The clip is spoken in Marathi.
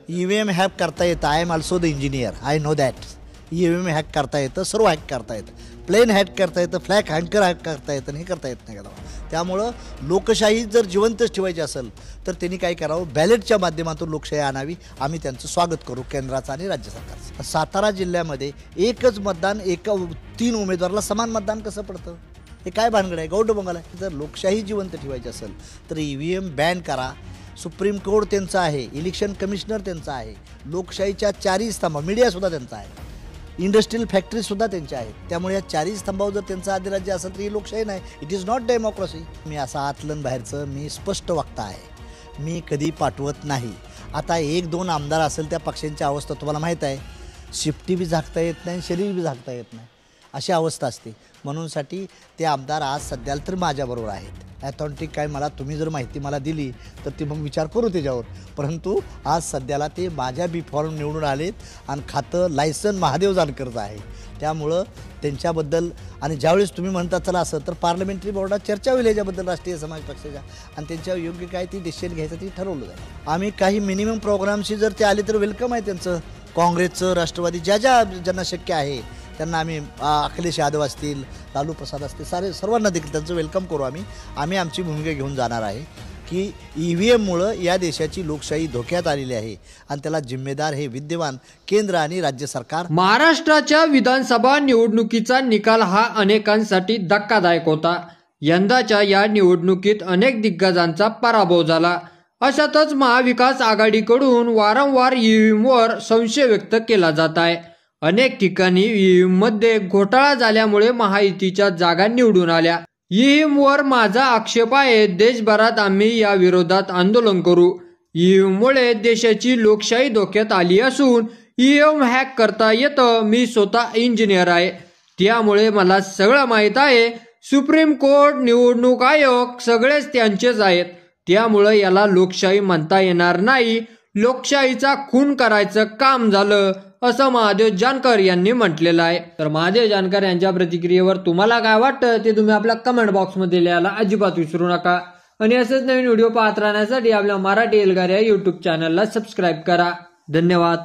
EVM हॅक करता येतं. I am also the engineer, I know that. EVM hack करता येतं, सर्व हॅक करता येतं, प्लेन हॅक करता येतं, फ्लॅग हँकर हॅक करता येतं, हे करता येत नाही का. त्यामुळं लोकशाही जर जिवंतच ठेवायची असेल तर त्यांनी काय करावं, बॅलेटच्या माध्यमातून लोकशाही आणावी. आम्ही त्यांचं स्वागत करू, केंद्राचं आणि राज्य सरकारचं. सातारा जिल्ह्यामध्ये एकच मतदान, 3 उमेदवाराला समान मतदान कसं पडतं, हे काय भानगड आहे, गौड बंगाल आहे. जर लोकशाही जिवंत ठेवायची असेल तर EVM बॅन करा. सुप्रीम कोर्ट त्यांचं आहे, इलेक्शन कमिशनर त्यांचं आहे, लोकशाहीच्या 4 स्तंभ, मीडियासुद्धा त्यांचा आहे, इंडस्ट्रियल फॅक्टरीसुद्धा त्यांच्या आहेत. त्यामुळे या 4 स्तंभावर जर त्यांचं अधिराज्य असेल तर ही लोकशाही नाही, इट इज नॉट डेमोक्रेसी. मी असं आतलं बाहेरचं मी स्पष्ट वक्ता आहे, मी कधी पाठवत नाही. आता 1-2 आमदार असेल त्या पक्षांची अवस्था तुम्हाला माहीत आहे, शिफ्टी बी झाकता येत नाही, शरीर बी झाकता येत नाही, अशी अवस्था असते. म्हणूनसाठी ते आमदार आज सध्याला तर माझ्याबरोबर आहेत. ॲथॉन्टिक काय मला तुम्ही जर माहिती मला दिली तर ती मग विचार करू त्याच्यावर. परंतु आज सध्याला ते माझ्या बी फॉर्म निवडून आलेत आणि खातं लायसन महादेव जानकरचं आहे. त्यामुळं त्यांच्याबद्दल, आणि ज्यावेळेस तुम्ही म्हणता चला असं, तर पार्लमेंटरी बोर्डात चर्चा होईल याच्याबद्दल राष्ट्रीय समाज पक्षाच्या, आणि त्यांच्या योग्य काय ती डिसिजन घ्यायचं ती ठरवलं जाईल. आम्ही काही मिनिमम प्रोग्रामशी जर ते आले तर वेलकम आहे त्यांचं. काँग्रेसचं, राष्ट्रवादी, ज्यांना शक्य आहे त्यांना आम्ही, अखिलेश यादव असतील, लालू प्रसाद असतील, सर्वांना देखील त्यांचं वेलकम करू. आम्ही आमची भूमिका घेऊन जाणार आहे की EVMमुळं या देशाची लोकशाही धोक्यात आलेली आहे आणि त्याला जिम्मेदार हे विद्यमान केंद्र आणि राज्य सरकार. महाराष्ट्राच्या विधानसभा निवडणुकीचा निकाल हा अनेकांसाठी धक्कादायक होता. यंदाच्या या निवडणुकीत अनेक दिग्गजांचा पराभव झाला. अशातच महाविकास आघाडीकडून वारंवार EVMवर संशय व्यक्त केला जात आहे. अनेक ठिकाणी EVMमध्ये घोटाळा झाल्यामुळे महायुतीच्या जागा निवडून आल्या. EVMवर माझा आक्षेप आहे, देशभरात आम्ही या विरोधात आंदोलन करू. EVMमुळे देशाची लोकशाही धोक्यात आली असून EVM हॅक करता येतं. मी स्वतः इंजिनियर आहे, त्यामुळे मला सगळं माहीत आहे. सुप्रीम कोर्ट, निवडणूक आयोग सगळेच त्यांचेच आहेत. त्यामुळे याला लोकशाही म्हणता येणार नाही. लोकशाहीचा खून करायचं काम झालं, असं महादेव जानकर यांनी म्हटलेलं आहे. तर महादेव जानकर यांच्या प्रतिक्रियेवर तुम्हाला काय वाटतं ते तुम्ही आपल्या कमेंट बॉक्समध्ये लिहायला अजिबात विसरू नका. आणि असेच नवीन व्हिडिओ पाहत राहण्यासाठी आपल्या मराठी एल्गार या YouTube चॅनलला सबस्क्राईब करा. धन्यवाद.